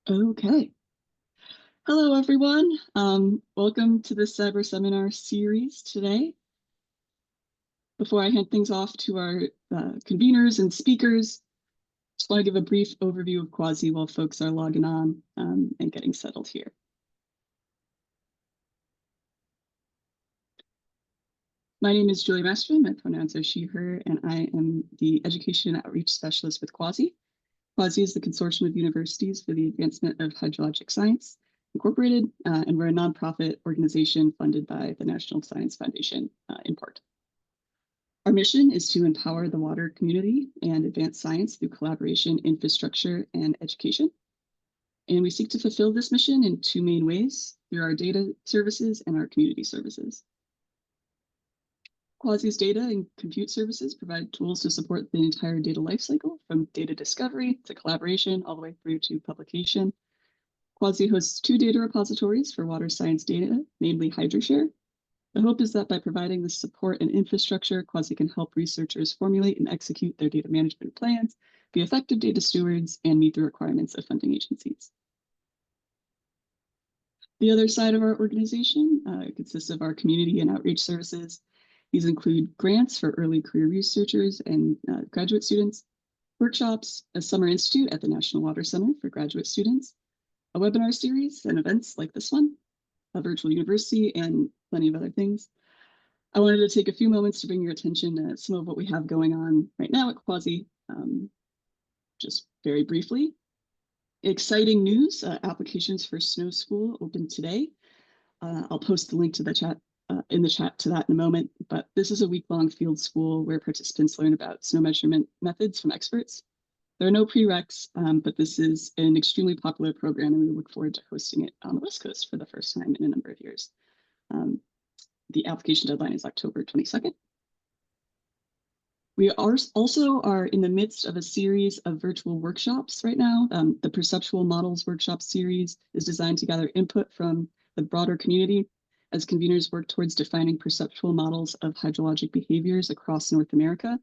Okay. Hello, everyone. Welcome to the Cyber Seminar series today. Before I hand things off to our conveners and speakers, just want to give a brief overview of Quasi while folks are logging on and getting settled here. My name is Julia Mastrin. My pronouns are she, her, and I am the Education and Outreach Specialist with Quasi. Quasi is the consortium of universities for the advancement of hydrologic science, Incorporated, and we're a nonprofit organization funded by the National Science Foundation in part. Our mission is to empower the water community and advance science through collaboration, infrastructure, and education. And we seek to fulfill this mission in two main ways, through our data services and our community services. Quasi's data and compute services provide tools to support the entire data lifecycle, from data discovery to collaboration, all the way through to publication. Quasi hosts two data repositories for water science data, namely HydroShare. The hope is that by providing the support and infrastructure, Quasi can help researchers formulate and execute their data management plans, be effective data stewards, and meet the requirements of funding agencies. The other side of our organization consists of our community and outreach services. These include grants for early career researchers and graduate students, workshops, a summer institute at the National Water Center for graduate students, a webinar series and events like this one, a virtual university, and plenty of other things. I wanted to take a few moments to bring your attention to some of what we have going on right now at Quasi, just very briefly. Exciting news, applications for Snow School open today. I'll post the link to the chat in the chat to that in a moment, but this is a week-long field school where participants learn about snow measurement methods from experts. There are no prereqs, but this is an extremely popular program, and we look forward to hosting it on the West Coast for the first time in a number of years. The application deadline is October 22nd. We also are in the midst of a series of virtual workshops right now. The Perceptual Models Workshop series is designed to gather input from the broader community as conveners work towards defining perceptual models of hydrologic behaviors across North America.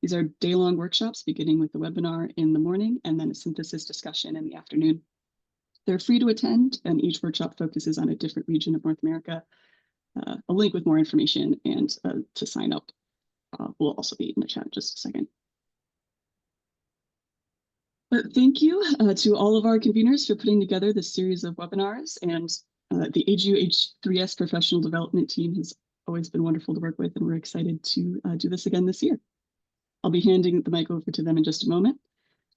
These are day-long workshops beginning with the webinar in the morning and then a synthesis discussion in the afternoon. They're free to attend, and each workshop focuses on a different region of North America. A link with more information and to sign up will also be in the chat in just a second. But thank you to all of our conveners for putting together this series of webinars, and the AGU H3S professional development team has always been wonderful to work with, and we're excited to do this again this year. I'll be handing the mic over to them in just a moment.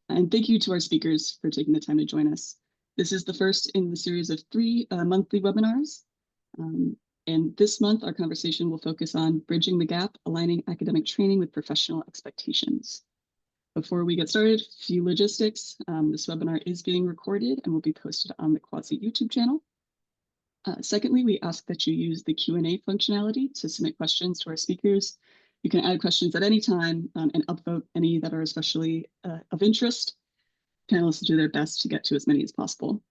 And thank you to our speakers for taking the time to join us. This is the first in the series of 3 monthly webinars. And this month, our conversation will focus on bridging the gap, aligning academic training with professional expectations. Before we get started, a few logistics. This webinar is being recorded and will be posted on the Quasi YouTube channel. Secondly, we ask that you use the Q&A functionality to submit questions to our speakers. You can add questions at any time and upvote any that are especially of interest. Panelists do their best to get to as many as possible.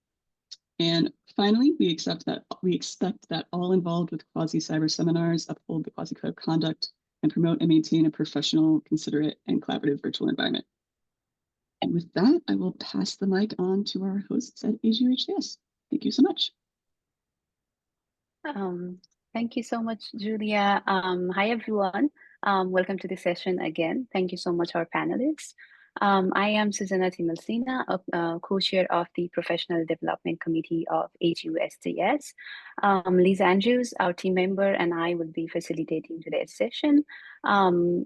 And finally, we expect that all involved with Quasi Cyber Seminars uphold the Quasi Code of Conduct and promote and maintain a professional, considerate, and collaborative virtual environment. And with that, I will pass the mic on to our hosts at AGU H3S. Thank you so much. Thank you so much, Julia. Hi, everyone. Welcome to the session again. Thank you so much, our panelists. I am Susanna Timalsina, co-chair of the Professional Development Committee of AGU H3S. Liz Andrews, our team member, and I will be facilitating today's session.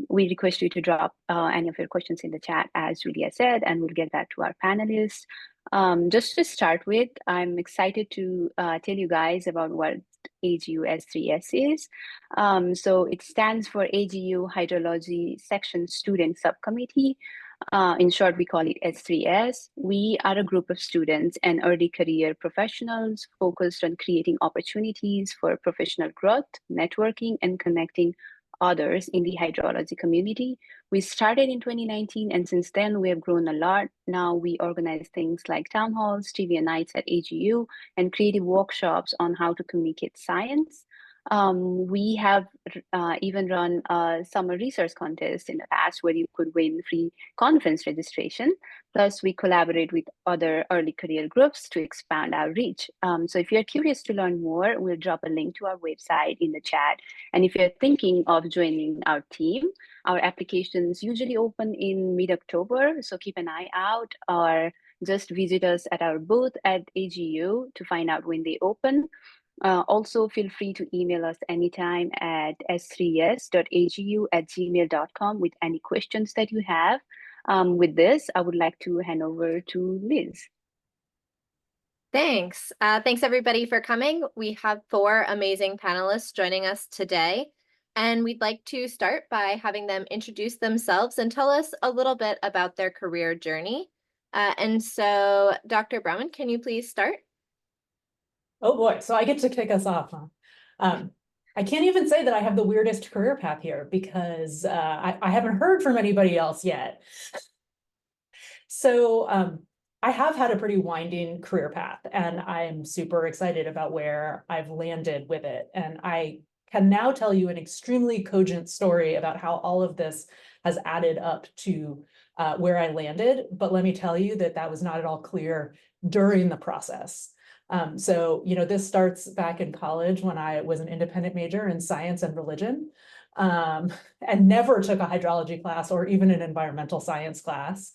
We request you to drop any of your questions in the chat, as Julia said, and we'll get back to our panelists. Just to start with, I'm excited to tell you guys about what AGU H3S is. So it stands for AGU Hydrology Section Student Subcommittee. In short, we call it H3S. We are a group of students and early career professionals focused on creating opportunities for professional growth, networking, and connecting others in the hydrology community. We started in 2019, and since then we have grown a lot. Now we organize things like town halls, trivia nights at AGU, and creative workshops on how to communicate science. We have even run a summer research contest in the past where you could win free conference registration. Plus, we collaborate with other early career groups to expand our reach. So if you're curious to learn more, we'll drop a link to our website in the chat. And if you're thinking of joining our team, our applications usually open in mid-October, so keep an eye out, or just visit us at our booth at AGU to find out when they open. Also, feel free to email us anytime at s3s.agu@gmail.com with any questions that you have. With this, I would like to hand over to Liz. Thanks. Thanks everybody for coming. We have 4 amazing panelists joining us today, and we'd like to start by having them introduce themselves and tell us a little bit about their career journey. And so, Dr. Brahman, can you please start? Oh boy, so I get to kick us off, huh? I can't even say that I have the weirdest career path here because I haven't heard from anybody else yet. So I have had a pretty winding career path, and I'm super excited about where I've landed with it. And I can now tell you an extremely cogent story about how all of this has added up to where I landed. But let me tell you that that was not at all clear during the process. So, this starts back in college when I was an independent major in science and religion, and never took a hydrology class or even an environmental science class.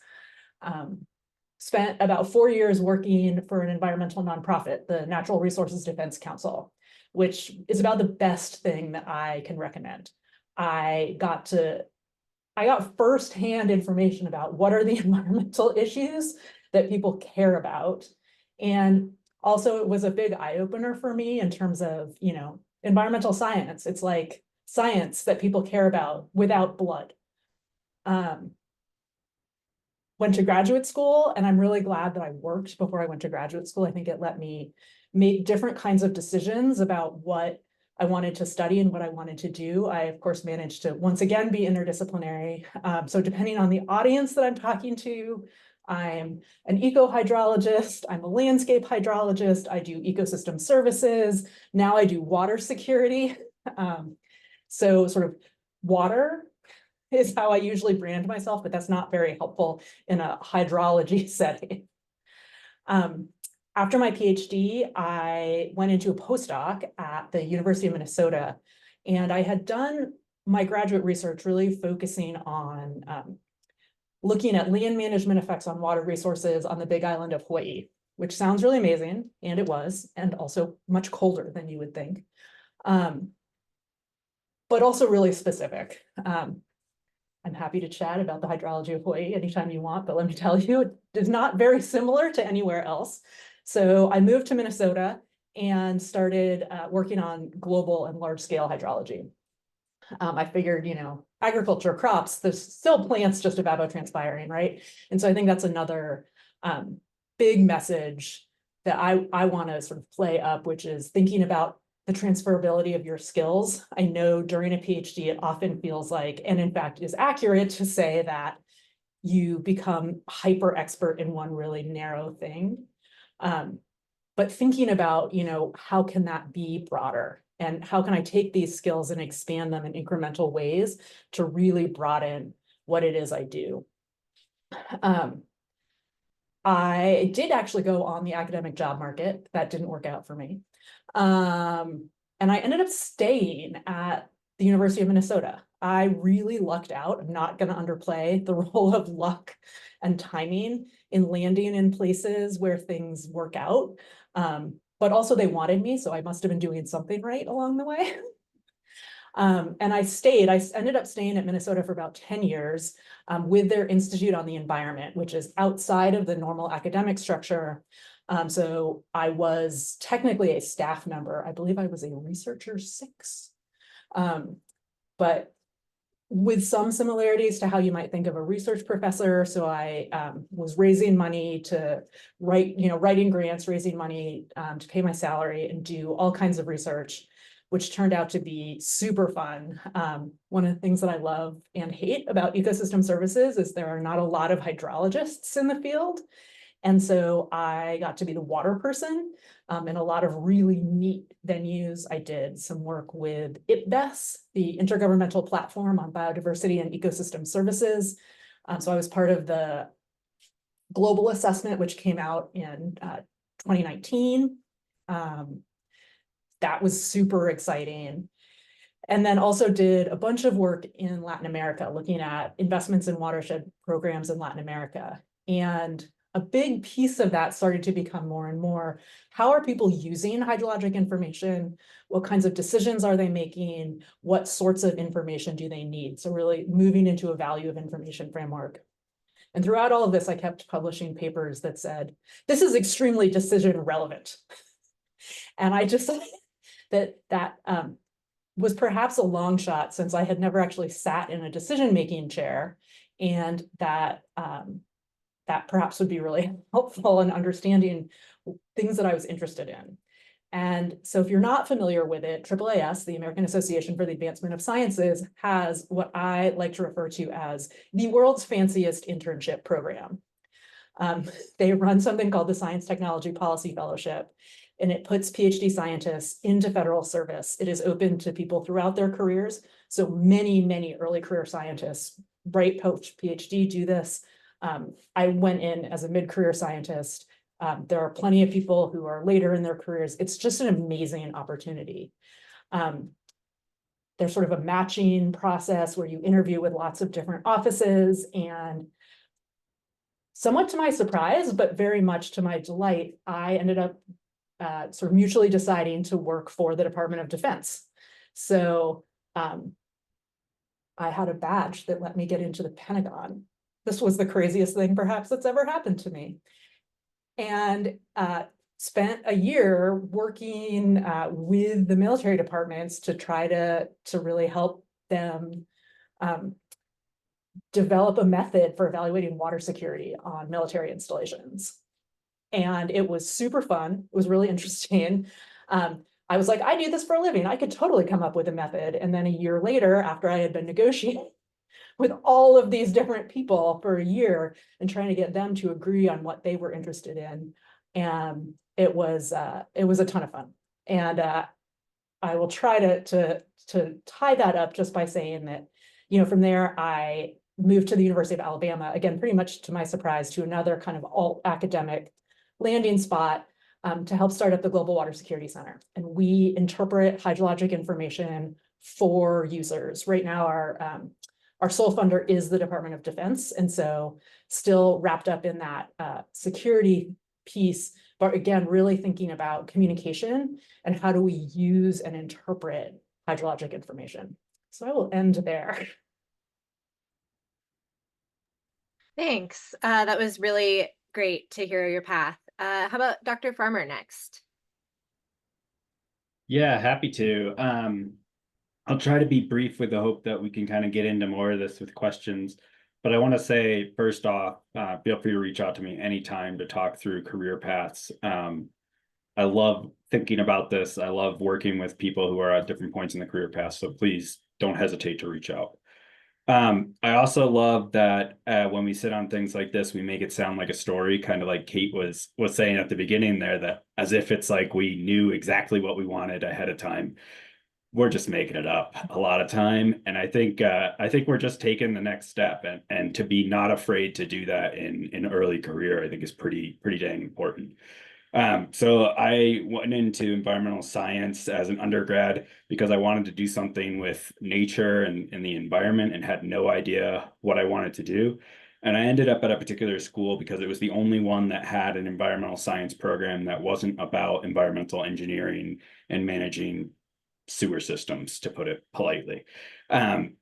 Spent about 4 years working for an environmental nonprofit, the Natural Resources Defense Council, which is about the best thing that I can recommend. I got firsthand information about what are the environmental issues that people care about. And also, it was a big eye-opener for me in terms of, environmental science. It's like science that people care about without blood. Went to graduate school, and I'm really glad that I worked before I went to graduate school. I think it let me make different kinds of decisions about what I wanted to study and what I wanted to do. I, of course, managed to once again be interdisciplinary. So depending on the audience that I'm talking to, I'm an eco-hydrologist, I'm a landscape hydrologist, I do ecosystem services, now I do water security. So sort of water is how I usually brand myself, but that's not very helpful in a hydrology setting. After my PhD, I went into a postdoc at the University of Minnesota, and I had done my graduate research really focusing on looking at land management effects on water resources on the Big Island of Hawaii, which sounds really amazing, and it was, and also much colder than you would think, but also really specific. I'm happy to chat about the hydrology of Hawaii anytime you want, but let me tell you, it is not very similar to anywhere else. So I moved to Minnesota and started working on global and large-scale hydrology. I figured, agriculture, crops, there's still plants just evapotranspiring, right? And so I think that's another big message that I want to sort of play up, which is thinking about the transferability of your skills. I know during a PhD, it often feels like, and in fact is accurate to say that you become hyper expert in one really narrow thing. But thinking about, how can that be broader? And how can I take these skills and expand them in incremental ways to really broaden what it is I do? I did actually go on the academic job market. That didn't work out for me. And I ended up staying at the University of Minnesota. I really lucked out. I'm not going to underplay the role of luck and timing in landing in places where things work out. But also they wanted me, so I must have been doing something right along the way. And I ended up staying at Minnesota for about 10 years with their Institute on the Environment, which is outside of the normal academic structure. So I was technically a staff member. I believe I was a researcher 6, but with some similarities to how you might think of a research professor. So I was raising money to writing grants, raising money to pay my salary and do all kinds of research, which turned out to be super fun. One of the things that I love and hate about ecosystem services is there are not a lot of hydrologists in the field. And so I got to be the water person in a lot of really neat venues. I did some work with IPBES, the Intergovernmental Platform on Biodiversity and Ecosystem Services. So I was part of the global assessment, which came out in 2019. That was super exciting. And then also did a bunch of work in Latin America, looking at investments in watershed programs in Latin America. And a big piece of that started to become more and more, how are people using hydrologic information? What kinds of decisions are they making? What sorts of information do they need? So really moving into a value of information framework. And throughout all of this, I kept publishing papers that said, this is extremely decision relevant. And I just that was perhaps a long shot, since I had never actually sat in a decision-making chair, and that that perhaps would be really helpful in understanding things that I was interested in. And so if you're not familiar with it, AAAS, the American Association for the Advancement of Sciences, has what I like to refer to as the world's fanciest internship program. They run something called the Science Technology Policy Fellowship, and it puts PhD scientists into federal service. It is open to people throughout their careers. So many, many early career scientists, right post PhD, do this. I went in as a mid-career scientist. There are plenty of people who are later in their careers. It's just an amazing opportunity. There's sort of a matching process where you interview with lots of different offices, and somewhat to my surprise, but very much to my delight, I ended up sort of mutually deciding to work for the Department of Defense. So I had a badge that let me get into the Pentagon. This was the craziest thing perhaps that's ever happened to me. And spent a year working with the military departments to try to really help them develop a method for evaluating water security on military installations. And it was super fun. It was really interesting. I was like, I do this for a living. I could totally come up with a method. And then a year later, after I had been negotiating with all of these different people for a year and trying to get them to agree on what they were interested in, and it was a ton of fun. And I will try to tie that up just by saying that, you know, from there I moved to the University of Alabama, again, pretty much to my surprise, to another kind of alt academic landing spot to help start up the Global Water Security Center. And we interpret hydrologic information for users. Right now, our sole funder is the Department of Defense, and so still wrapped up in that security piece, but again, really thinking about communication and how do we use and interpret hydrologic information. So I will end there. Thanks. That was really great to hear your path. How about Dr. Farmer next? Yeah, happy to. I'll try to be brief with the hope that we can kind of get into more of this with questions. But I want to say, first off, feel free to reach out to me anytime to talk through career paths. I love thinking about this. I love working with people who are at different points in the career path. So please don't hesitate to reach out. I also love that when we sit on things like this, we make it sound like a story, kind of like Kate was saying at the beginning there, that as if it's like we knew exactly what we wanted ahead of time. We're just making it up a lot of time. And I think we're just taking the next step, and to be not afraid to do that in early career, I think is pretty dang important. So I went into environmental science as an undergrad because I wanted to do something with nature and the environment, and had no idea what I wanted to do. And I ended up at a particular school because it was the only one that had an environmental science program that wasn't about environmental engineering and managing sewer systems, to put it politely. And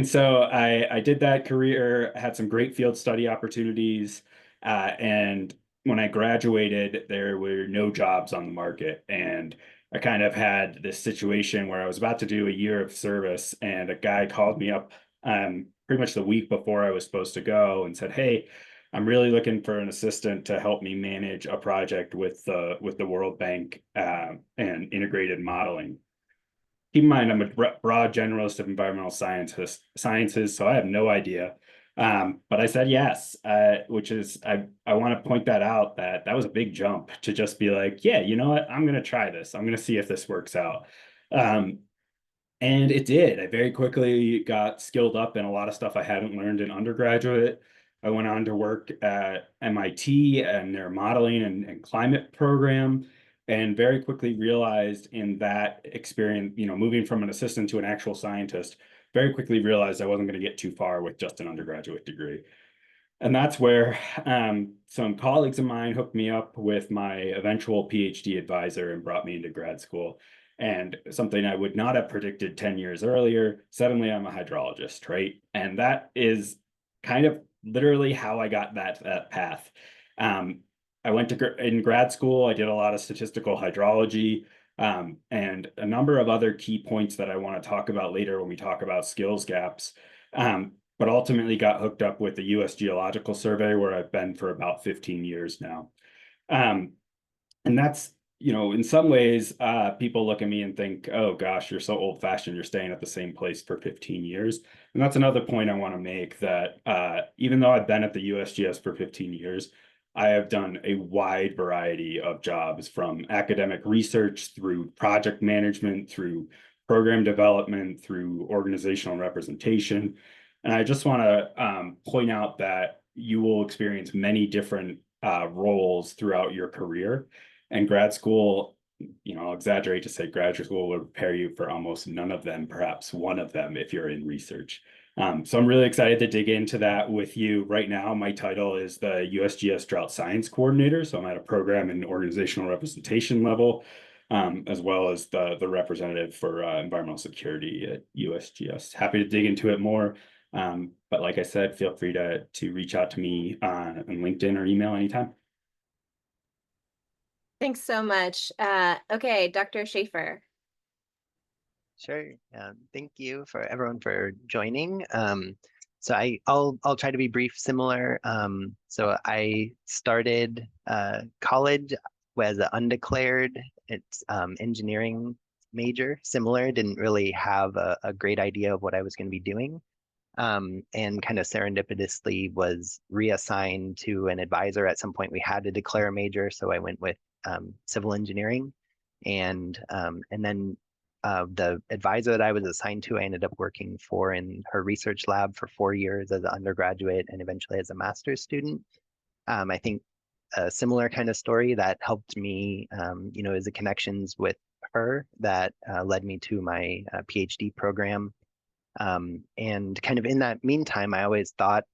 so I did that career, had some great field study opportunities, and when I graduated, there were no jobs on the market. And I kind of had this situation where I was about to do a year of service, and a guy called me up pretty much the week before I was supposed to go and said, hey, I'm really looking for an assistant to help me manage a project with the World Bank and integrated modeling. Keep in mind, I'm a broad generalist of environmental sciences, so I have no idea But I said yes, which is, I want to point that out, that was a big jump to just be like, yeah, you know what, I'm going to try this. I'm going to see if this works out. And it did. I very quickly got skilled up in a lot of stuff I hadn't learned in undergraduate. I went on to work at MIT and their modeling and climate program, and very quickly realized in that experience, moving from an assistant to an actual scientist, very quickly realized I wasn't going to get too far with just an undergraduate degree. And that's where some colleagues of mine hooked me up with my eventual PhD advisor and brought me into grad school. And something I would not have predicted 10 years earlier, suddenly I'm a hydrologist, right? And that is kind of literally how I got that path. I went to in grad school, I did a lot of statistical hydrology, and a number of other key points that I want to talk about later when we talk about skills gaps. But ultimately got hooked up with the US Geological Survey, where I've been for about 15 years now. And that's, in some ways, people look at me and think, oh gosh, you're so old fashioned, you're staying at the same place for 15 years. And that's another point I want to make, that even though I've been at the USGS for 15 years, I have done a wide variety of jobs, from academic research through project management, through program development, through organizational representation. And I just want to point out that you will experience many different roles throughout your career. And grad school, I'll exaggerate to say graduate school will prepare you for almost none of them, perhaps one of them if you're in research. So I'm really excited to dig into that with you right now. My title is the USGS Drought Science Coordinator. So I'm at a program and organizational representation level, as well as the representative for environmental security at USGS. Happy to dig into it more. But like I said, feel free to reach out to me on LinkedIn or email anytime. Thanks so much. Okay, Dr. Schaefer. Sure. Thank you for everyone for joining. So I'll try to be brief, similar. So I started college as an undeclared engineering major, similar, didn't really have a great idea of what I was going to be doing. And kind of serendipitously was reassigned to an advisor. At some point we had to declare a major, so I went with civil engineering, and then the advisor that I was assigned to, I ended up working for in her research lab for 4 years as an undergraduate and eventually as a master's student. I think a similar kind of story that helped me, is the connections with her that led me to my PhD program. And kind of in that meantime, I always thought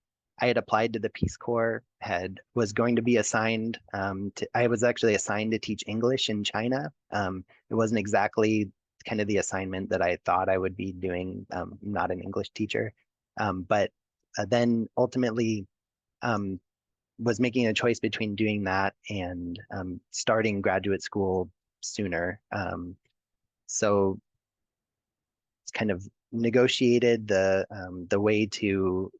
I had applied to the Peace Corps, was going to be assigned I was actually assigned to teach English in China. It wasn't exactly kind of the assignment that I thought I would be doing. I'm not an English teacher, but then ultimately was making a choice between doing that and starting graduate school sooner. So it's kind of negotiated the way to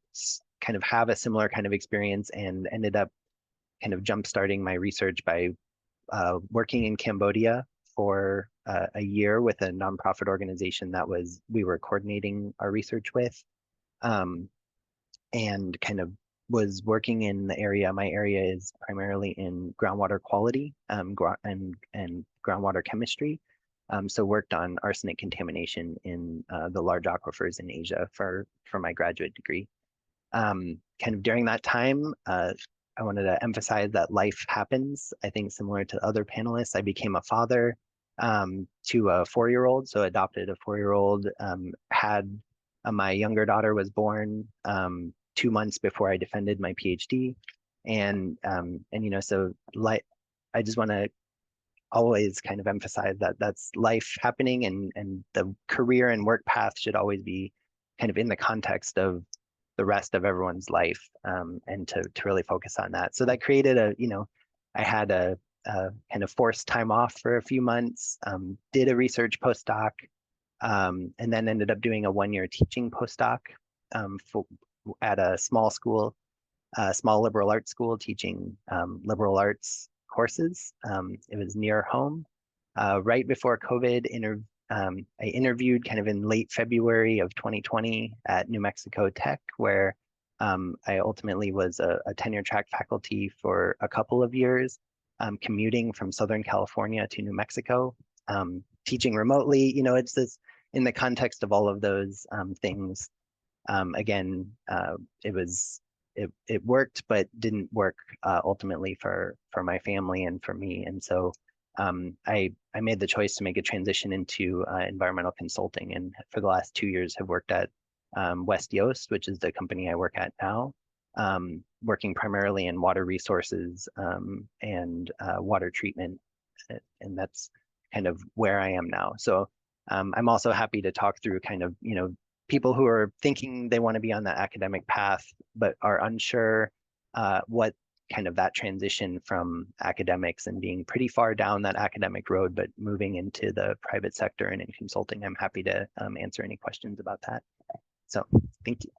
kind of have a similar kind of experience, and ended up kind of jump starting my research by working in Cambodia for a year with a nonprofit organization that we were coordinating our research with, and kind of was working in the area. My area is primarily in groundwater quality and groundwater chemistry. So worked on arsenic contamination in the large aquifers in Asia for my graduate degree. Kind of during that time, I wanted to emphasize that life happens. I think similar to other panelists, I became a father to a 4-year-old, so adopted a 4-year-old, had my younger daughter was born 2 months before I defended my PhD. And so I just want to always kind of emphasize that that's life happening, and the career and work path should always be kind of in the context of the rest of everyone's life, and to really focus on that. So that created I had a kind of forced time off for a few months, did a research postdoc, and then ended up doing a 1-year teaching postdoc at a small school, small liberal arts school, teaching liberal arts courses. It was near home. Right before COVID, I interviewed kind of in late February of 2020 at New Mexico Tech, where I ultimately was a tenure track faculty for a couple of years, commuting from Southern California to New Mexico, teaching remotely. It's this in the context of all of those things. Again, it worked, but didn't work ultimately for my family and for me. And so I made the choice to make a transition into environmental consulting, and for the last 2 years have worked at West Yost, which is the company I work at now, working primarily in water resources and water treatment, and that's kind of where I am now. So I'm also happy to talk through kind of people who are thinking they want to be on the academic path but are unsure what kind of that transition from academics and being pretty far down that academic road, but moving into the private sector and in consulting. I'm happy to answer any questions about that. So thank you.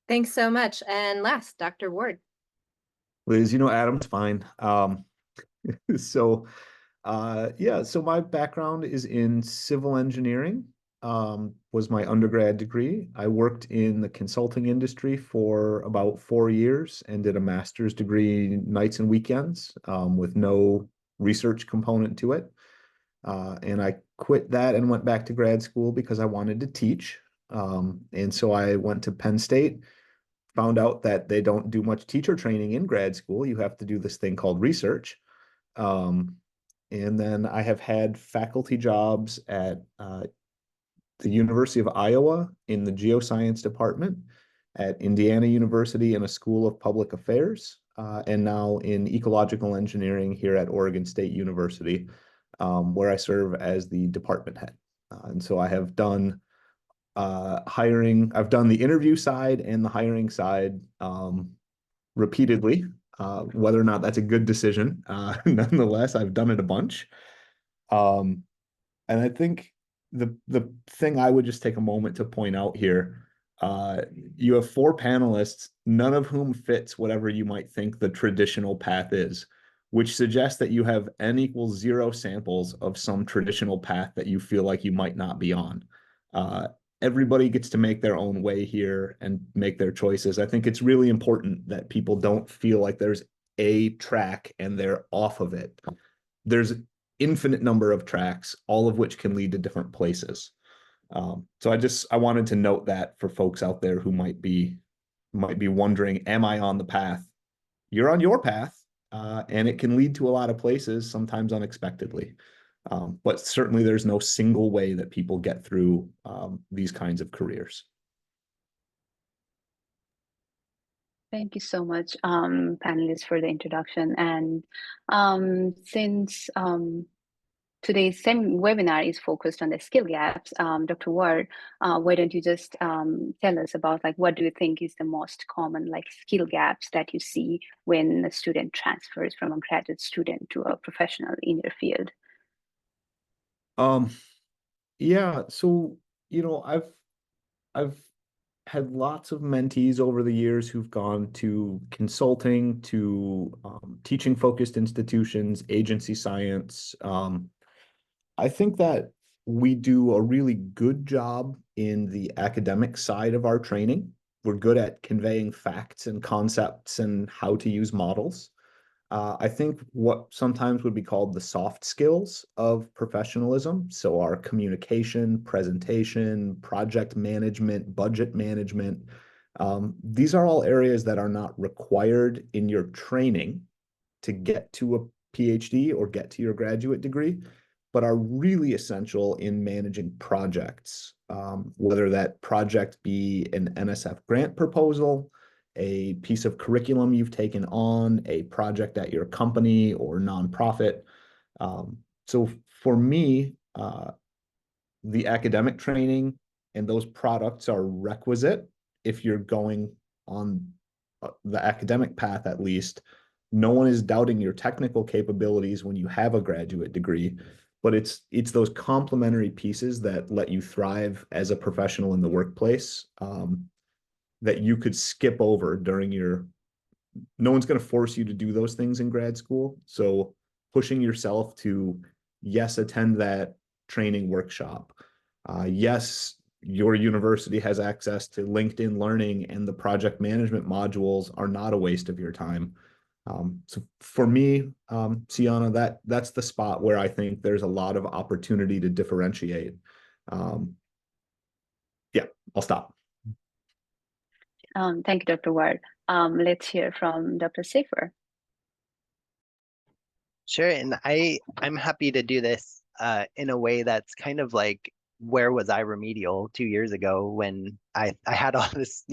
Thanks so much. And last, Dr. Ward. Liz, Adam's fine. So my background is in civil engineering, was my undergrad degree. I worked in the consulting industry for about 4 years and did a master's degree nights and weekends with no research component to it. And I quit that and went back to grad school because I wanted to teach. And so I went to Penn State, found out that they don't do much teacher training in grad school. You have to do this thing called research. And then I have had faculty jobs at the University of Iowa in the geoscience department, at Indiana University in a School of Public Affairs, and now in ecological engineering here at Oregon State University, where I serve as the department head. And so I have done hiring. I've done the interview side and the hiring side repeatedly. Whether or not that's a good decision, nonetheless, I've done it a bunch. And I think the thing I would just take a moment to point out here, you have 4 panelists, none of whom fits whatever you might think the traditional path is, which suggests that you have n equals 0 samples of some traditional path that you feel like you might not be on. Everybody gets to make their own way here and make their choices. I think it's really important that people don't feel like there's a track and they're off of it. There's an infinite number of tracks, all of which can lead to different places. So I wanted to note that for folks out there who might be wondering, am I on the path? You're on your path, and it can lead to a lot of places, sometimes unexpectedly. But certainly there's no single way that people get through these kinds of careers. Thank you so much, panelists, for the introduction. And since today's webinar is focused on the skill gaps, Dr. Ward, why don't you just tell us about what do you think is the most common skill gaps that you see when a student transfers from a graduate student to a professional in your field? Yeah, so I've had lots of mentees over the years who've gone to consulting, to teaching focused institutions, agency science. I think that we do a really good job in the academic side of our training. We're good at conveying facts and concepts and how to use models. I think what sometimes would be called the soft skills of professionalism, so our communication, presentation, project management, budget management, these are all areas that are not required in your training to get to a PhD or get to your graduate degree, but are really essential in managing projects, whether that project be an NSF grant proposal, a piece of curriculum you've taken on, a project at your company or nonprofit. So for me, the academic training and those products are requisite if you're going on the academic path, at least. No one is doubting your technical capabilities when you have a graduate degree, but it's those complementary pieces that let you thrive as a professional in the workplace, that you could skip over during no one's going to force you to do those things in grad school. So pushing yourself to, yes, attend that training workshop. Yes, your university has access to LinkedIn Learning, and the project management modules are not a waste of your time. So for me, Sienna, that's the spot where I think there's a lot of opportunity to differentiate. Yeah, I'll stop. Thank you, Dr. Ward. Let's hear from Dr. Safer. Sure, and I'm happy to do this in a way that's kind of like, where was I remedial 2 years ago when I had all this,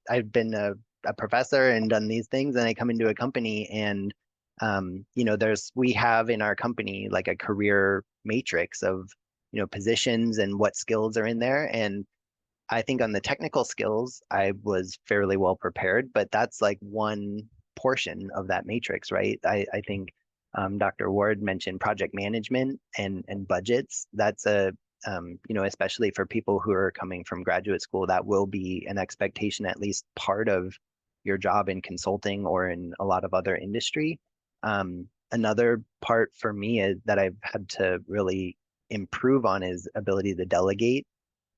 I've been a professor and done these things, and I come into a company and we have in our company like a career matrix of positions and what skills are in there. And I think on the technical skills, I was fairly well prepared, but that's like one portion of that matrix, right? I think Dr. Ward mentioned project management and budgets. That's especially for people who are coming from graduate school, that will be an expectation, at least part of your job in consulting or in a lot of other industry. Another part for me is that I've had to really improve on is ability to delegate.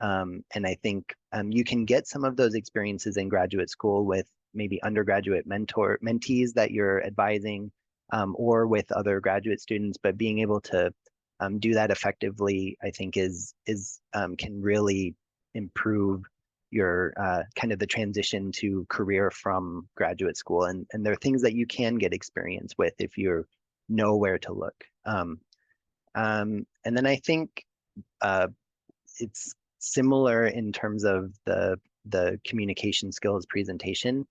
And I think you can get some of those experiences in graduate school with maybe undergraduate mentees that you're advising, or with other graduate students, but being able to do that effectively, I think can really improve your kind of the transition to career from graduate school. And there are things that you can get experience with if you know where to look. And then I think it's similar in terms of the communication skills presentation.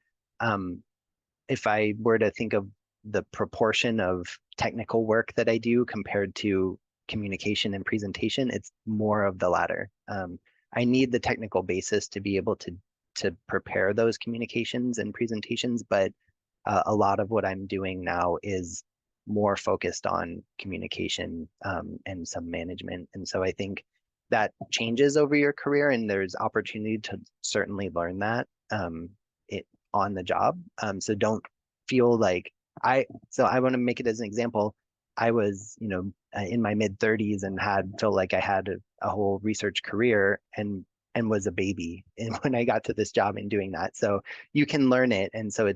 If I were to think of the proportion of technical work that I do compared to communication and presentation, it's more of the latter. I need the technical basis to be able to prepare those communications and presentations, but a lot of what I'm doing now is more focused on communication and some management. And so I think that changes over your career, and there's opportunity to certainly learn that on the job. So don't feel like I want to make it as an example. I was, in my mid-30s and felt like I had a whole research career and was a baby. And when I got to this job and doing that, so you can learn it. And so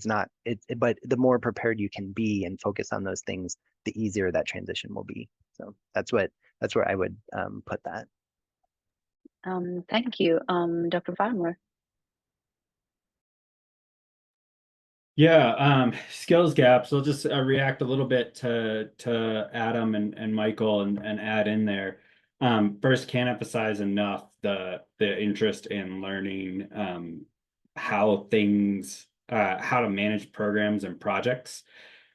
but the more prepared you can be and focus on those things, the easier that transition will be. So that's where I would put that. Thank you, Dr. Farmer. Yeah, skills gaps. I'll just react a little bit to Adam and Michael and add in there. First, can't emphasize enough the interest in learning how to manage programs and projects.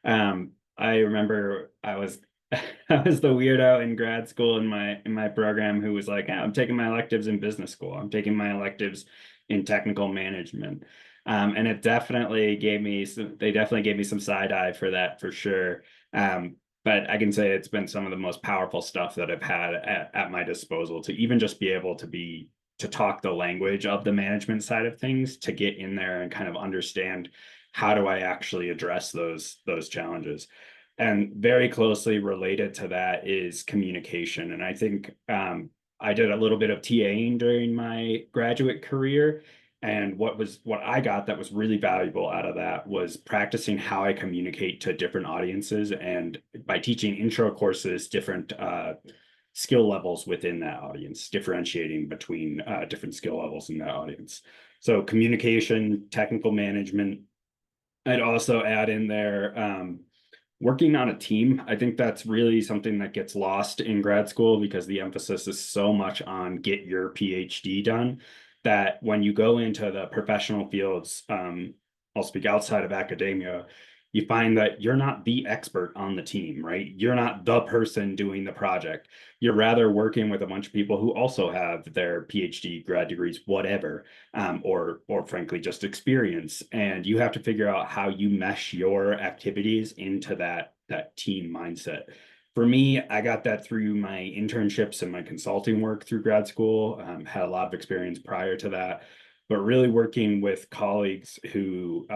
I remember I was I was the weirdo in grad school in my program who was like, I'm taking my electives in business school. I'm taking my electives in technical management. And it definitely gave me some side eye for that, for sure. But I can say it's been some of the most powerful stuff that I've had at my disposal, to even just be able to talk the language of the management side of things, to get in there and kind of understand how do I actually address those challenges. And very closely related to that is communication. And I think I did a little bit of TAing during my graduate career. And what I got that was really valuable out of that was practicing how I communicate to different audiences, and by teaching intro courses, different skill levels within that audience, differentiating between different skill levels in that audience. So communication, technical management. I'd also add in there working on a team. I think that's really something that gets lost in grad school because the emphasis is so much on get your PhD done, that when you go into the professional fields, I'll speak outside of academia, you find that you're not the expert on the team, right? You're not the person doing the project. You're rather working with a bunch of people who also have their PhD, grad degrees, whatever, or frankly, just experience. And you have to figure out how you mesh your activities into that team mindset. For me, I got that through my internships and my consulting work through grad school. Had a lot of experience prior to that, but really working with colleagues who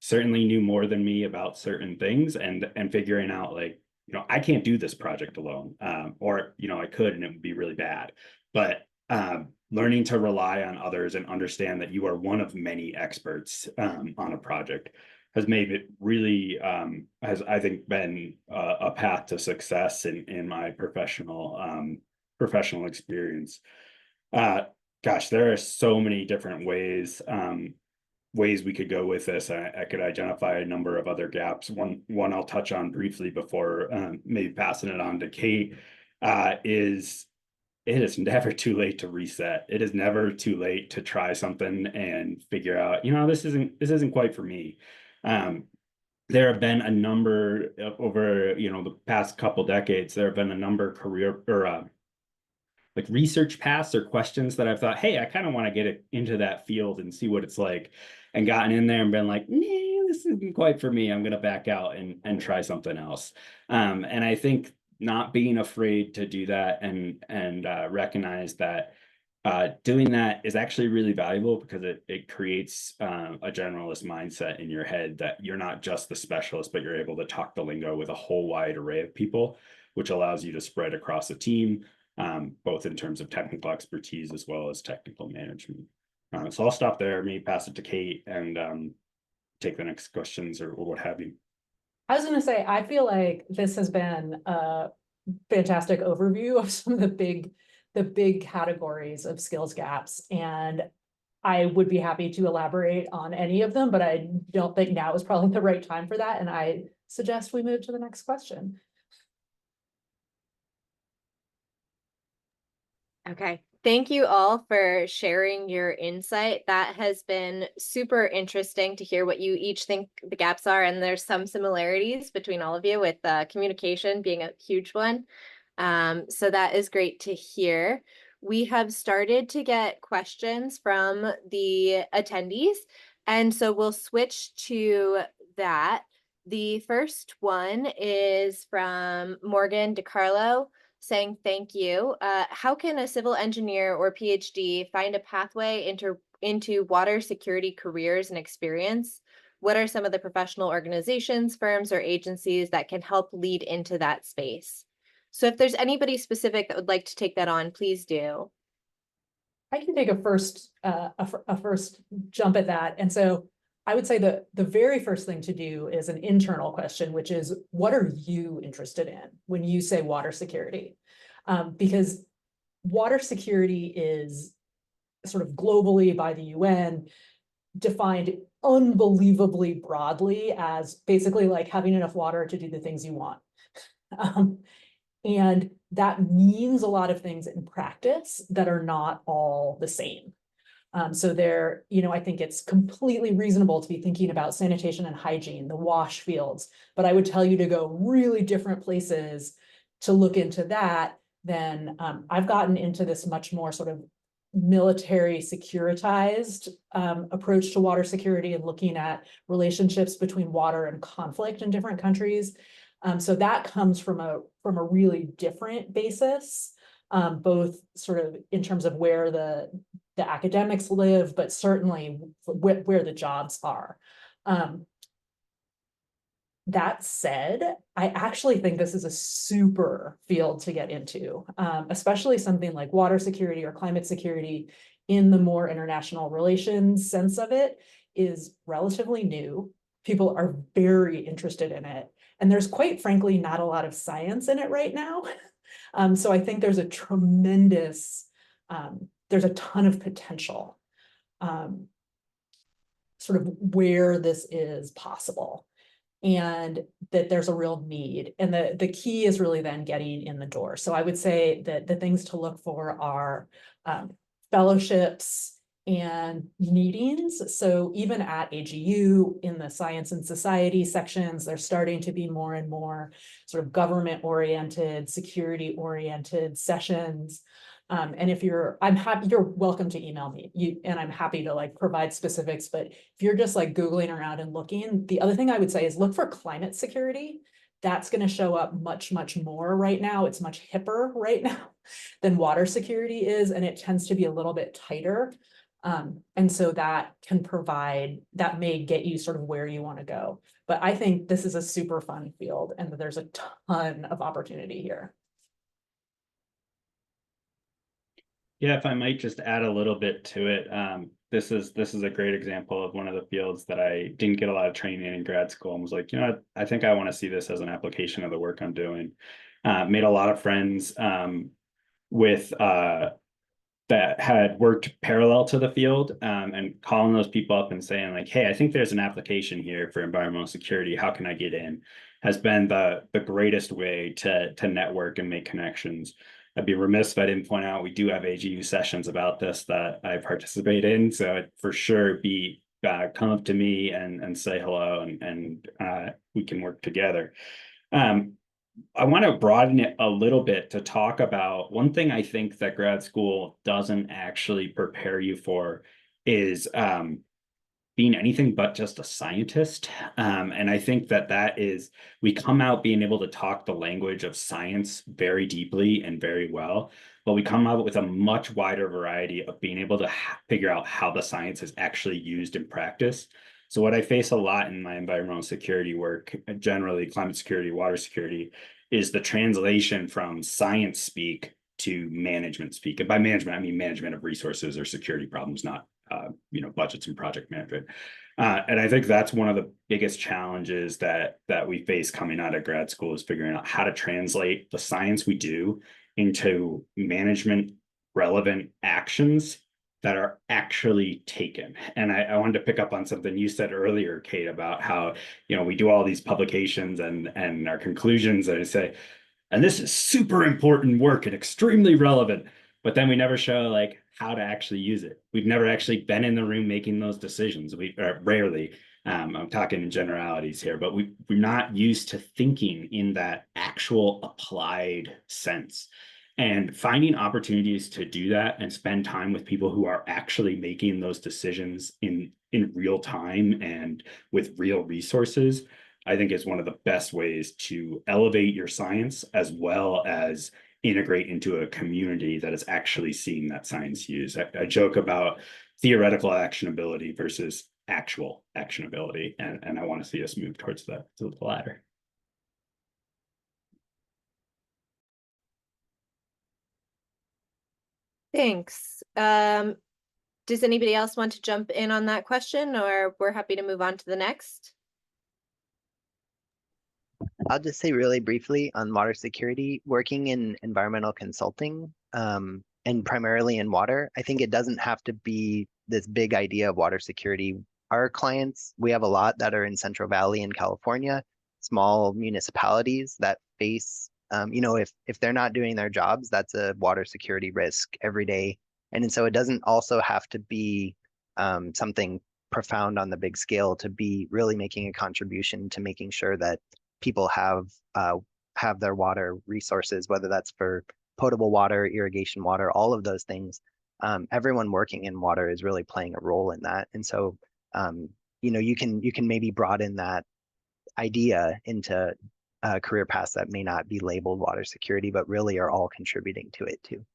certainly knew more than me about certain things, and figuring out, like, I can't do this project alone, or I could and it would be really bad, but learning to rely on others and understand that you are one of many experts on a project has made it really, has, I think, been a path to success in my professional experience. Gosh, there are so many different ways we could go with this. I could identify a number of other gaps. One I'll touch on briefly before maybe passing it on to Kate is it is never too late to reset. It is never too late to try something and figure out, this isn't quite for me. There have been a number over, the past couple decades, there have been a number of career or like research paths or questions that I've thought, hey, I kind of want to get into that field and see what it's like, and gotten in there and been like, nah, this isn't quite for me. I'm going to back out and try something else. And I think not being afraid to do that and recognize that doing that is actually really valuable, because it creates a generalist mindset in your head that you're not just the specialist, but you're able to talk the lingo with a whole wide array of people, which allows you to spread across a team, both in terms of technical expertise as well as technical management. So I'll stop there, maybe pass it to Kate and take the next questions or what have you. I was going to say, I feel like this has been a fantastic overview of some of the big categories of skills gaps. And I would be happy to elaborate on any of them, but I don't think now is probably the right time for that. And I suggest we move to the next question. Okay. Thank you all for sharing your insight. That has been super interesting to hear what you each think the gaps are. And there's some similarities between all of you, with communication being a huge one. So that is great to hear. We have started to get questions from the attendees, and so we'll switch to that. The first one is from Morgan DiCarlo, saying thank you. How can a civil engineer or PhD find a pathway into water security careers and experience? What are some of the professional organizations, firms, or agencies that can help lead into that space? So if there's anybody specific that would like to take that on, please do. I can take a first jump at that. And so I would say the very first thing to do is an internal question, which is, what are you interested in when you say water security? Because water security is sort of globally by the UN defined unbelievably broadly as basically like having enough water to do the things you want. And that means a lot of things in practice that are not all the same. So there, I think it's completely reasonable to be thinking about sanitation and hygiene, the wash fields, but I would tell you to go really different places to look into that than I've gotten into this much more sort of military securitized approach to water security and looking at relationships between water and conflict in different countries. So that comes from a really different basis, both sort of in terms of where the academics live, but certainly where the jobs are. That said, I actually think this is a super field to get into, especially something like water security or climate security in the more international relations sense of it is relatively new. People are very interested in it. And there's quite frankly not a lot of science in it right now. So I think there's a tremendous, there's a ton of potential sort of where this is possible, and that there's a real need. And the key is really then getting in the door. So I would say that the things to look for are fellowships and meetings. So even at AGU, in the science and society sections, there's starting to be more and more sort of government-oriented, security-oriented sessions. And if you're welcome to email me, and I'm happy to like provide specifics, but if you're just like Googling around and looking, the other thing I would say is look for climate security. That's going to show up much, much more right now. It's much hipper right now than water security is, and it tends to be a little bit tighter. And so that may get you sort of where you want to go. But I think this is a super fun field and that there's a ton of opportunity here. Yeah, if I might just add a little bit to it, this is a great example of one of the fields that I didn't get a lot of training in grad school and was like, you know what, I think I want to see this as an application of the work I'm doing. Made a lot of friends with that had worked parallel to the field, and calling those people up and saying like, hey, I think there's an application here for environmental security. How can I get in? Has been the greatest way to network and make connections. I'd be remiss if I didn't point out we do have AGU sessions about this that I participate in. So I'd for sure be come up to me and say hello, and we can work together. I want to broaden it a little bit to talk about one thing I think that grad school doesn't actually prepare you for is being anything but just a scientist. And I think that is, we come out being able to talk the language of science very deeply and very well, but we come out with a much wider variety of being able to figure out how the science is actually used in practice. So what I face a lot in my environmental security work, generally climate security, water security, is the translation from science speak to management speak. And by management, I mean management of resources or security problems, not budgets and project management. And I think that's one of the biggest challenges that we face coming out of grad school, is figuring out how to translate the science we do into management relevant actions that are actually taken. And I wanted to pick up on something you said earlier, Kate, about how, we do all these publications and our conclusions, and I say, and this is super important work and extremely relevant, but then we never show like how to actually use it. We've never actually been in the room making those decisions. We rarely, I'm talking in generalities here, but we're not used to thinking in that actual applied sense. And finding opportunities to do that and spend time with people who are actually making those decisions in real time and with real resources, I think is one of the best ways to elevate your science, as well as integrate into a community that is actually seeing that science used. I joke about theoretical actionability versus actual actionability, and I want to see us move towards to the latter. Thanks. Does anybody else want to jump in on that question, or we're happy to move on to the next? I'll just say really briefly on water security, working in environmental consulting, and primarily in water, I think it doesn't have to be this big idea of water security. Our clients, we have a lot that are in Central Valley in California, small municipalities that face, if they're not doing their jobs, that's a water security risk every day. And so it doesn't also have to be something profound on the big scale to be really making a contribution to making sure that people have their water resources, whether that's for potable water, irrigation water, all of those things. Everyone working in water is really playing a role in that. And so, you can maybe broaden that idea into career paths that may not be labeled water security, but really are all contributing to it too.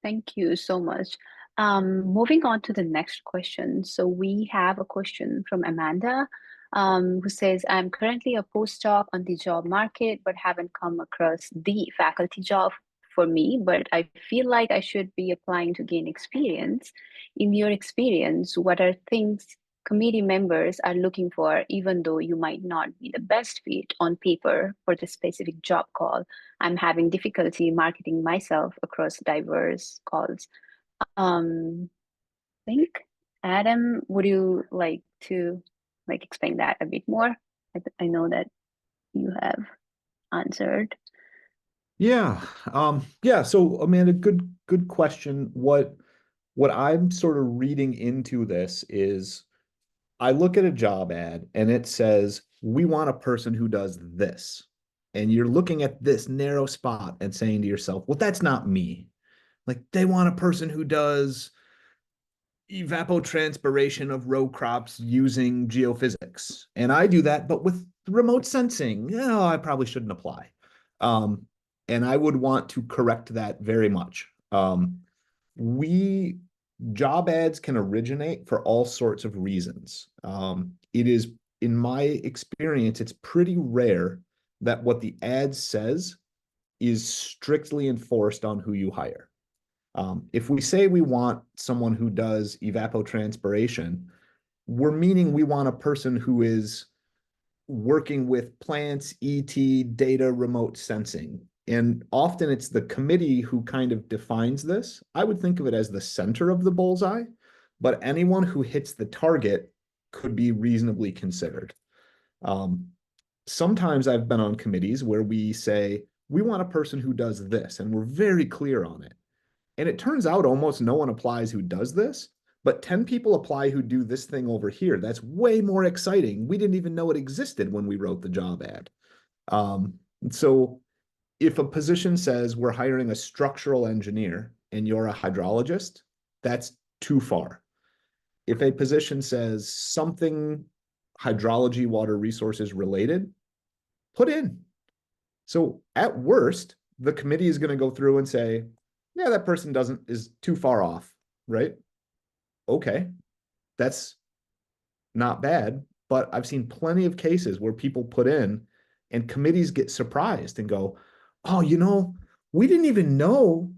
Thank you so much. Moving on to the next question. So we have a question from Amanda, who says, I'm currently a postdoc on the job market, but haven't come across the faculty job for me, but I feel like I should be applying to gain experience. In your experience, what are things committee members are looking for, even though you might not be the best fit on paper for the specific job call? I'm having difficulty marketing myself across diverse calls. I think, Adam, would you like to explain that a bit more? I know that you have answered. Yeah. So Amanda, good question. What I'm sort of reading into this is, I look at a job ad and it says, we want a person who does this. And you're looking at this narrow spot and saying to yourself, well, that's not me. Like, they want a person who does evapotranspiration of row crops using geophysics. And I do that, but with remote sensing. I probably shouldn't apply. And I would want to correct that very much. Job ads can originate for all sorts of reasons. It is, in my experience, it's pretty rare that what the ad says is strictly enforced on who you hire. If we say we want someone who does evapotranspiration, we're meaning we want a person who is working with plants, ET, data, remote sensing. And often it's the committee who kind of defines this. I would think of it as the center of the bullseye, but anyone who hits the target could be reasonably considered. Sometimes I've been on committees where we say, we want a person who does this, and we're very clear on it. And it turns out almost no one applies who does this, but 10 people apply who do this thing over here. That's way more exciting. We didn't even know it existed when we wrote the job ad. So if a position says we're hiring a structural engineer and you're a hydrologist, that's too far. If a position says something hydrology, water resources related, put in. So at worst, the committee is going to go through and say, yeah, that person is too far off, right? Okay, that's not bad, but I've seen plenty of cases where people put in and committees get surprised and go, oh, we didn't even know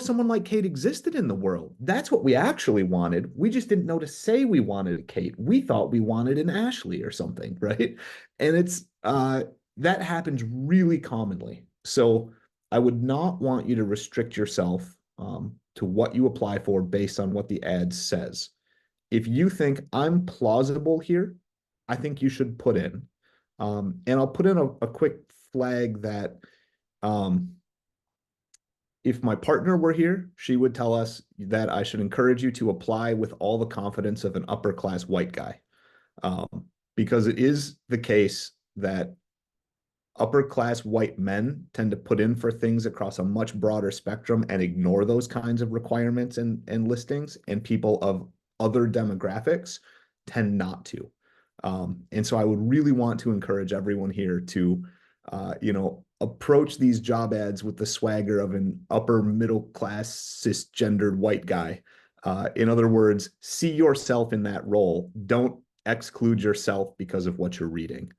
someone like Kate existed in the world. That's what we actually wanted. We just didn't know to say we wanted a Kate. We thought we wanted an Ashley or something, right? And it's that happens really commonly. So I would not want you to restrict yourself to what you apply for based on what the ad says. If you think I'm plausible here, I think you should put in. And I'll put in a quick flag that if my partner were here, she would tell us that I should encourage you to apply with all the confidence of an upper class white guy. Because it is the case that upper class white men tend to put in for things across a much broader spectrum and ignore those kinds of requirements and listings, and people of other demographics tend not to. And so I would really want to encourage everyone here to, approach these job ads with the swagger of an upper middle class cisgendered white guy. In other words, see yourself in that role. Don't exclude yourself because of what you're reading.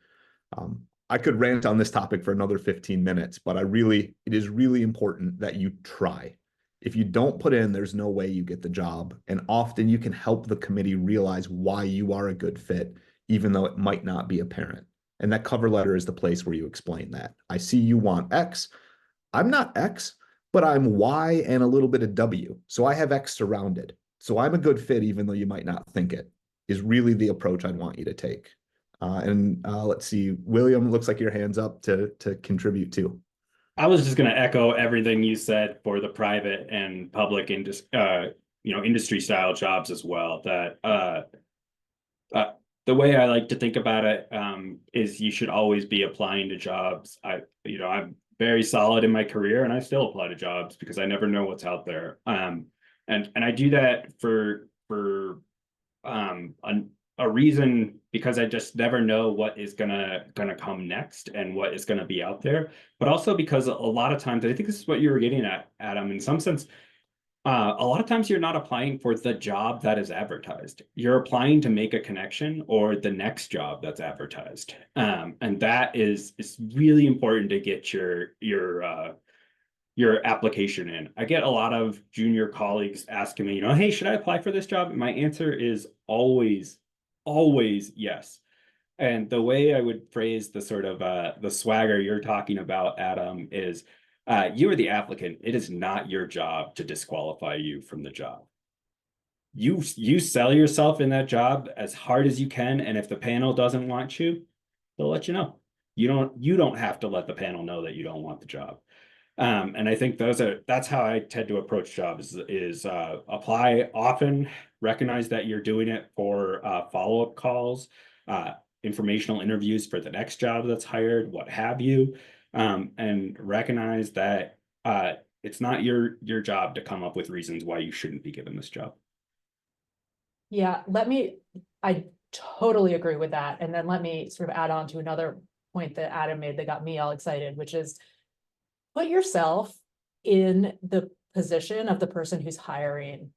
I could rant on this topic for another 15 minutes, but it is really important that you try. If you don't put in, there's no way you get the job. And often you can help the committee realize why you are a good fit, even though it might not be apparent. And that cover letter is the place where you explain that. I see you want X. I'm not X, but I'm Y and a little bit of W. So I have X surrounded. So I'm a good fit, even though you might not think it, is really the approach I'd want you to take. Let's see, William, looks like your hand's up to contribute too. I was just going to echo everything you said for the private and public industry style jobs as well. That the way I like to think about it is you should always be applying to jobs. I'm very solid in my career, and I still apply to jobs because I never know what's out there. And I do that for a reason, because I just never know what is gonna come next and what is gonna be out there. But also because a lot of times, I think this is what you were getting at, Adam, in some sense, a lot of times you're not applying for the job that is advertised. You're applying to make a connection or the next job that's advertised. And that is really important to get your application in. I get a lot of junior colleagues asking me, hey, should I apply for this job? And my answer is always yes. And the way I would phrase the sort of the swagger you're talking about, Adam, is you are the applicant. It is not your job to disqualify you from the job. You sell yourself in that job as hard as you can, and if the panel doesn't want you, they'll let you know. You don't have to let the panel know that you don't want the job. And I think that's how I tend to approach jobs is apply often, recognize that you're doing it for follow-up calls, informational interviews for the next job that's hired, what have you, and recognize that it's not your job to come up with reasons why you shouldn't be given this job. Yeah, I totally agree with that. And then let me sort of add on to another point that Adam made that got me all excited, which is put yourself in the position of the person who's hiring.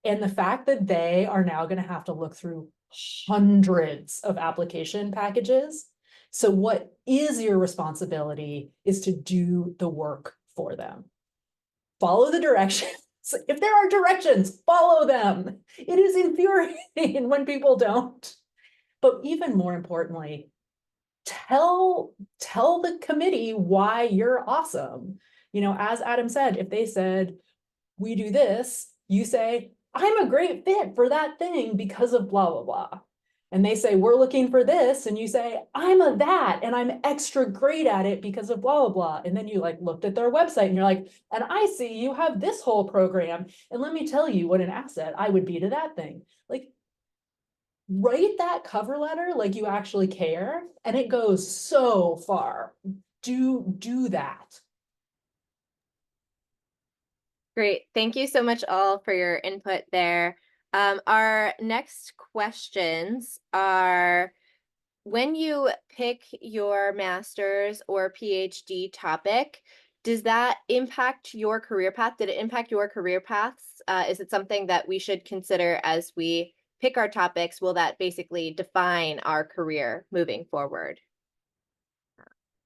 And the fact that they are now going to have to look through hundreds of application packages. So what is your responsibility is to do the work for them. Follow the directions. If there are directions, follow them. It is infuriating when people don't. But even more importantly, tell the committee why you're awesome. You know, as Adam said, if they said, we do this, you say, I'm a great fit for that thing because of blah, blah, blah. And they say, we're looking for this. And you say, I'm a that, and I'm extra great at it because of blah, blah, blah. And then you like looked at their website and you're like, and I see you have this whole program. And let me tell you what an asset I would be to that thing. Like, write that cover letter like you actually care, and it goes so far. Do that. Great. Thank you so much all for your input there. Our next questions are, when you pick your master's or PhD topic, does that impact your career path? Did it impact your career paths? Is it something that we should consider as we pick our topics? Will that basically define our career moving forward?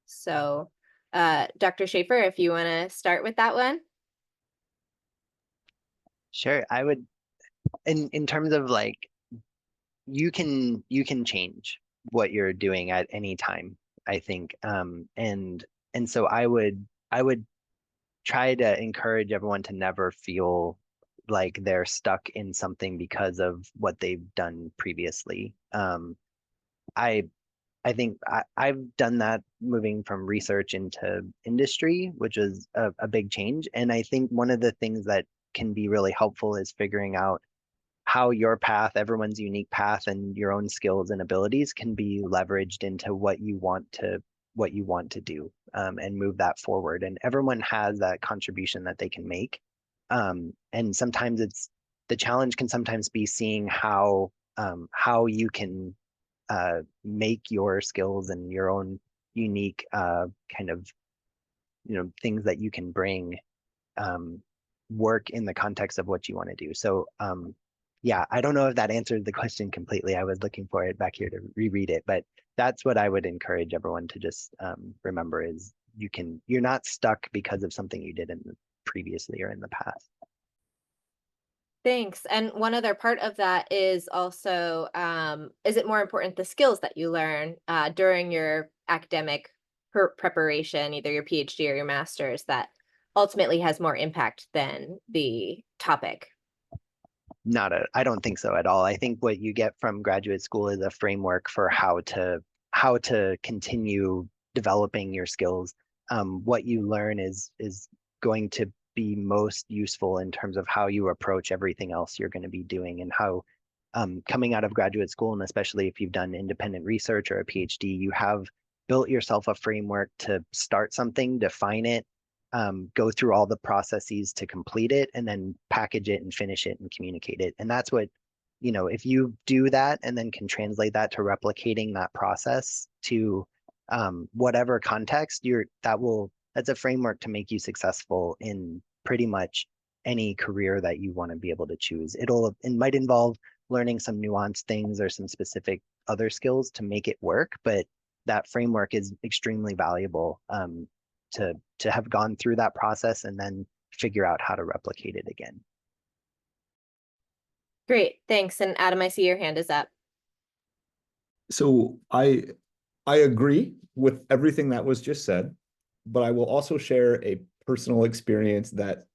So, Dr. Schaefer, if you want to start with that one. Sure, I would, in terms of like, you can change what you're doing at any time, I think. And so I would try to encourage everyone to never feel like they're stuck in something because of what they've done previously. I think I've done that moving from research into industry, which is a big change. And I think one of the things that can be really helpful is figuring out how your path, everyone's unique path, and your own skills and abilities can be leveraged into what you want to do, and move that forward. And everyone has that contribution that they can make. And sometimes the challenge can sometimes be seeing how you can make your skills and your own unique kind of, things that you can bring work in the context of what you want to do. So yeah, I don't know if that answered the question completely. I was looking for it back here to reread it, but that's what I would encourage everyone to just remember is you're not stuck because of something you did previously or in the past. Thanks. And one other part of that is also, is it more important the skills that you learn during your academic preparation, either your PhD or your master's, that ultimately has more impact than the topic? I don't think so at all. I think what you get from graduate school is a framework for how to continue developing your skills. What you learn is going to be most useful in terms of how you approach everything else you're going to be doing, and how coming out of graduate school, and especially if you've done independent research or a PhD, you have built yourself a framework to start something, define it, go through all the processes to complete it, and then package it and finish it and communicate it. And that's what, if you do that and then can translate that to replicating that process to whatever context, that's a framework to make you successful in pretty much any career that you want to be able to choose. It might involve learning some nuanced things or some specific other skills to make it work, but that framework is extremely valuable to have gone through that process and then figure out how to replicate it again. Great, thanks. And Adam, I see your hand is up. So I agree with everything that was just said, but I will also share a personal experience that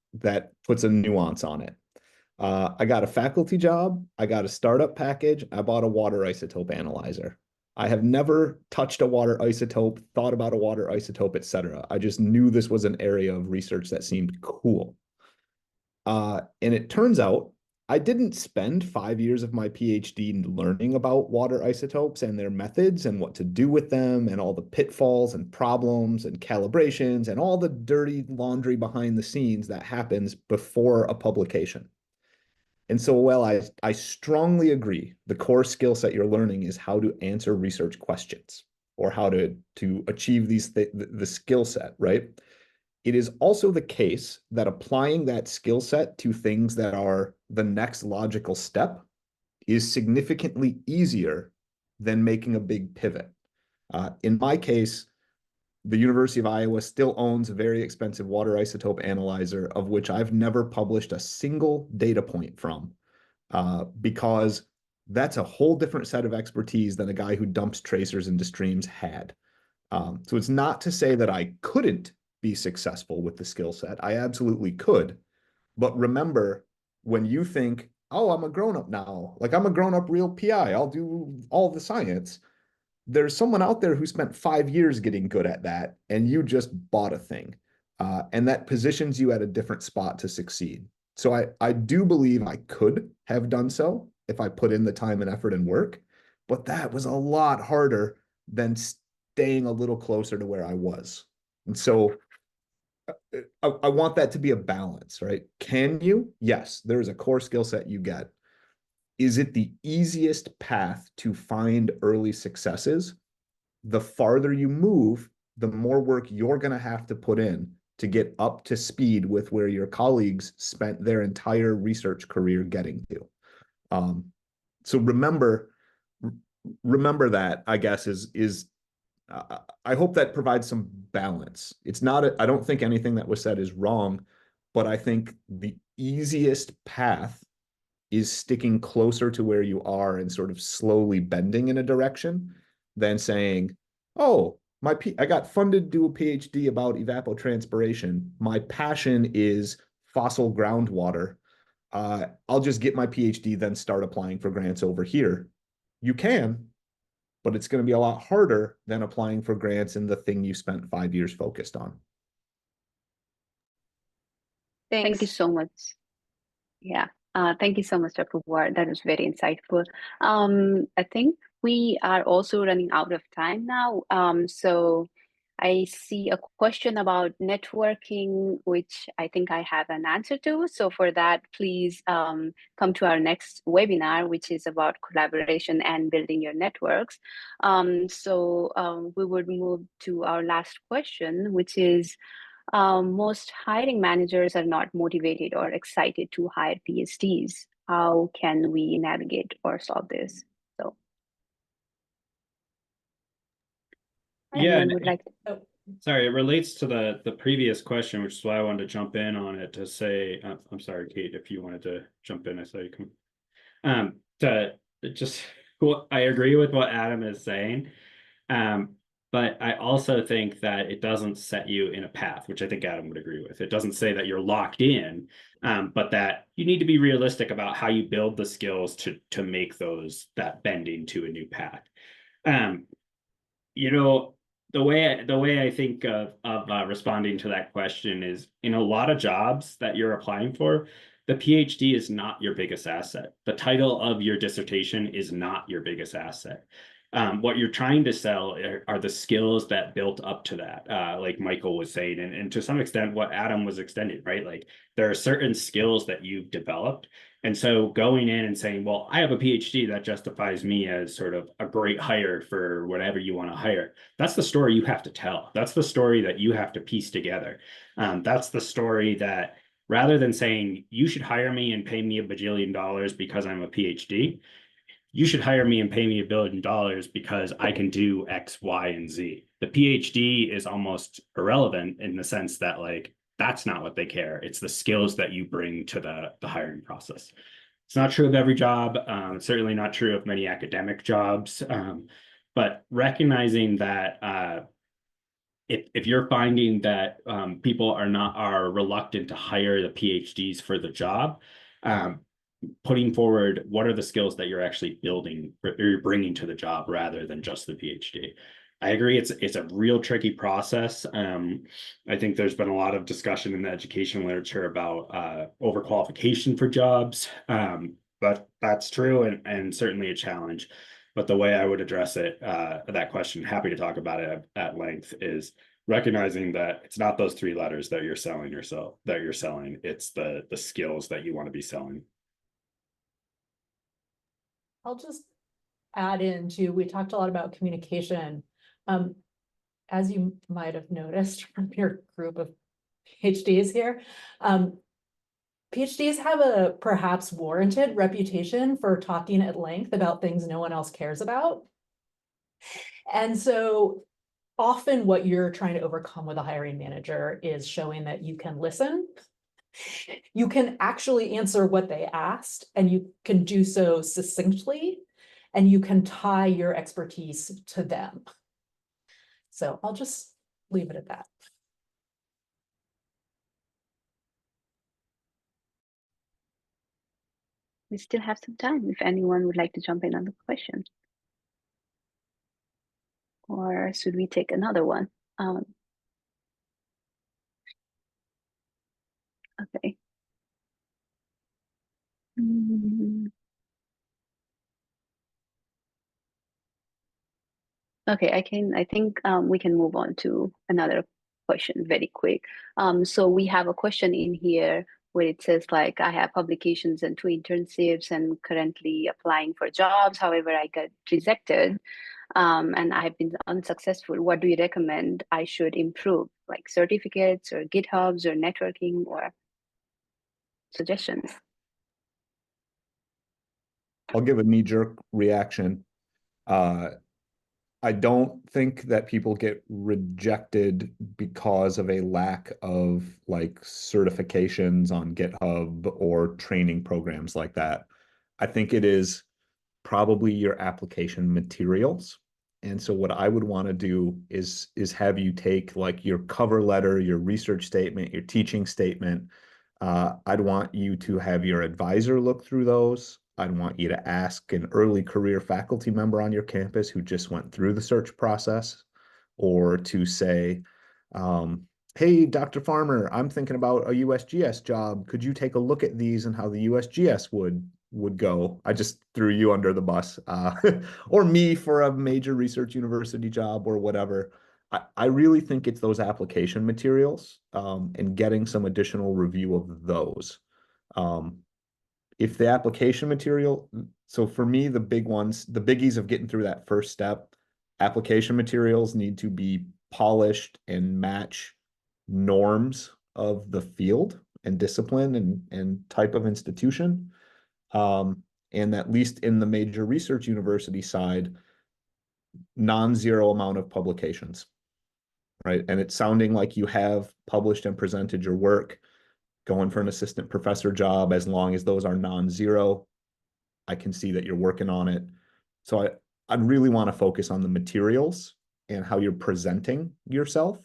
puts a nuance on it. I got a faculty job, I got a startup package, I bought a water isotope analyzer. I have never touched a water isotope, thought about a water isotope, etc. I just knew this was an area of research that seemed cool. And it turns out I didn't spend 5 years of my PhD learning about water isotopes and their methods and what to do with them and all the pitfalls and problems and calibrations and all the dirty laundry behind the scenes that happens before a publication. And so while I strongly agree, the core skill set you're learning is how to answer research questions or how to achieve the skill set, right? It is also the case that applying that skill set to things that are the next logical step is significantly easier than making a big pivot. In my case, the University of Iowa still owns a very expensive water isotope analyzer, of which I've never published a single data point from, because that's a whole different set of expertise than a guy who dumps tracers into streams had. So it's not to say that I couldn't be successful with the skill set. I absolutely could. But remember, when you think, oh, I'm a grown-up now, like I'm a grown-up real PI, I'll do all the science. There's someone out there who spent 5 years getting good at that, and you just bought a thing. And that positions you at a different spot to succeed. So I do believe I could have done so if I put in the time and effort and work, but that was a lot harder than staying a little closer to where I was. And so I want that to be a balance, right? Can you? Yes, there is a core skill set you get. Is it the easiest path to find early successes? The farther you move, the more work you're going to have to put in to get up to speed with where your colleagues spent their entire research career getting to. So remember that, I guess, is I hope that provides some balance. It's not, I don't think anything that was said is wrong, but I think the easiest path is sticking closer to where you are and sort of slowly bending in a direction than saying, oh, I got funded to do a PhD about evapotranspiration. My passion is fossil groundwater. I'll just get my PhD, then start applying for grants over here. You can, but it's going to be a lot harder than applying for grants in the thing you spent 5 years focused on. Thank you so much. Yeah. Thank you so much, Dr. Ward. That was very insightful. I think we are also running out of time now. So I see a question about networking, which I think I have an answer to. So for that, please come to our next webinar, which is about collaboration and building your networks. We would move to our last question, which is, most hiring managers are not motivated or excited to hire PhDs. How can we navigate or solve this? So, yeah, anyone would like to? Sorry, it relates to the previous question, which is why I wanted to jump in on it to say, I'm sorry, Kate, if you wanted to jump in, I saw you come. I agree with what Adam is saying. But I also think that it doesn't set you in a path, which I think Adam would agree with. It doesn't say that you're locked in, but that you need to be realistic about how you build the skills to make that bending to a new path. You know, the way I think of responding to that question is, in a lot of jobs that you're applying for, the PhD is not your biggest asset. The title of your dissertation is not your biggest asset. What you're trying to sell are the skills that built up to that, like Michael was saying, and to some extent what Adam was extending, right? Like there are certain skills that you've developed. And so going in and saying, well, I have a PhD, that justifies me as sort of a great hire for whatever you want to hire. That's the story you have to tell. That's the story that you have to piece together. That's the story that, rather than saying, you should hire me and pay me $1 bajillion because I'm a PhD, you should hire me and pay me $1 billion because I can do X, Y, and Z. The PhD is almost irrelevant in the sense that, like, that's not what they care. It's the skills that you bring to the hiring process. It's not true of every job. It's certainly not true of many academic jobs. But recognizing that if you're finding that people are reluctant to hire the PhDs for the job, putting forward what are the skills that you're actually building or you're bringing to the job rather than just the PhD. I agree, it's a real tricky process. I think there's been a lot of discussion in the education literature about overqualification for jobs, but that's true and certainly a challenge. But the way I would address it, that question, happy to talk about it at length, is recognizing that it's not those 3 letters that you're selling yourself, that you're selling. It's the skills that you want to be selling. I'll just add in too, we talked a lot about communication. As you might have noticed from your group of PhDs here, PhDs have a perhaps warranted reputation for talking at length about things no one else cares about. And so often what you're trying to overcome with a hiring manager is showing that you can listen. You can actually answer what they asked, and you can do so succinctly, and you can tie your expertise to them. So I'll just leave it at that. We still have some time if anyone would like to jump in on the question. Or should we take another one? Okay. Okay, I think we can move on to another question very quick. So we have a question in here where it says like, I have publications and 2 internships and currently applying for jobs. However, I got rejected and I've been unsuccessful. What do you recommend I should improve? Like certificates or GitHubs or networking or suggestions? I'll give a knee-jerk reaction. I don't think that people get rejected because of a lack of like certifications on GitHub or training programs like that. I think it is probably your application materials. And so what I would want to do is have you take like your cover letter, your research statement, your teaching statement. I'd want you to have your advisor look through those. I'd want you to ask an early career faculty member on your campus who just went through the search process, or to say, hey, Dr. Farmer, I'm thinking about a USGS job. Could you take a look at these and how the USGS would go? I just threw you under the bus, or me for a major research university job or whatever. I really think it's those application materials and getting some additional review of those. If the application material, so for me, the big ones, the biggies of getting through that first step, application materials need to be polished and match norms of the field and discipline and type of institution. And at least in the major research university side, non-zero amount of publications, right? And it's sounding like you have published and presented your work, going for an assistant professor job, as long as those are non-zero, I can see that you're working on it. So I'd really want to focus on the materials and how you're presenting yourself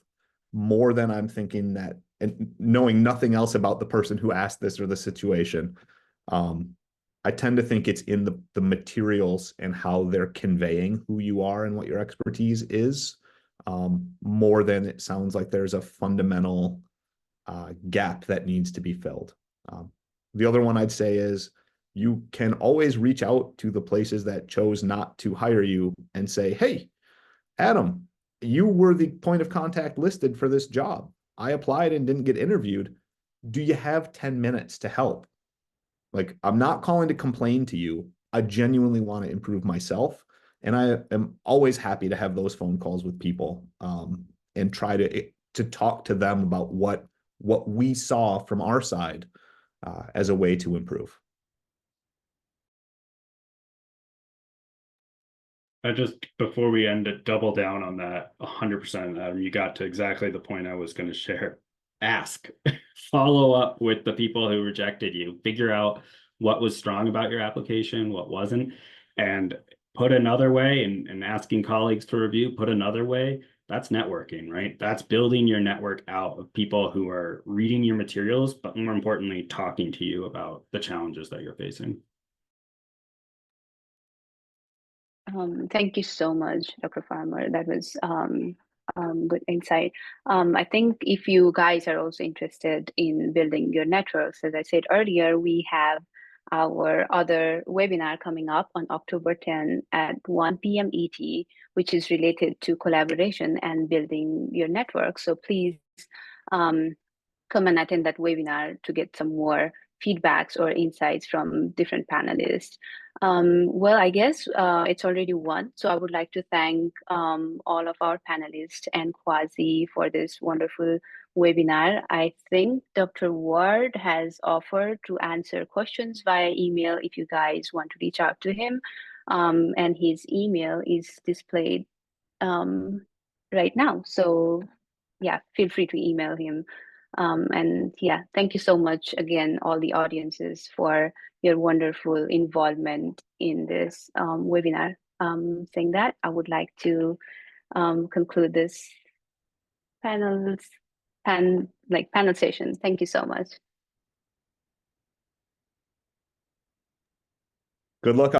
more than I'm thinking that, and knowing nothing else about the person who asked this or the situation. I tend to think it's in the materials and how they're conveying who you are and what your expertise is, more than it sounds like there's a fundamental gap that needs to be filled. The other one I'd say is you can always reach out to the places that chose not to hire you and say, hey, Adam, you were the point of contact listed for this job. I applied and didn't get interviewed. Do you have 10 minutes to help? Like, I'm not calling to complain to you. I genuinely want to improve myself. And I am always happy to have those phone calls with people and try to talk to them about what we saw from our side as a way to improve. I just, before we end it, double down on that 100%, Adam. You got to exactly the point I was going to share. Ask, follow up with the people who rejected you, figure out what was strong about your application, what wasn't, and put another way, and asking colleagues to review, put another way. That's networking, right? That's building your network out of people who are reading your materials, but more importantly, talking to you about the challenges that you're facing. Thank you so much, Dr. Farmer. That was good insight. I think if you guys are also interested in building your networks, as I said earlier, we have our other webinar coming up on October 10 at 1 p.m. ET, which is related to collaboration and building your network. So please come and attend that webinar to get some more feedbacks or insights from different panelists. Well, I guess it's already 1, so I would like to thank all of our panelists and Quasi for this wonderful webinar. I think Dr. Ward has offered to answer questions via email if you guys want to reach out to him, and his email is displayed right now. So yeah, feel free to email him. And yeah, thank you so much again, all the audiences, for your wonderful involvement in this webinar. Saying that, I would like to conclude this panel session. Thank you so much. Good luck.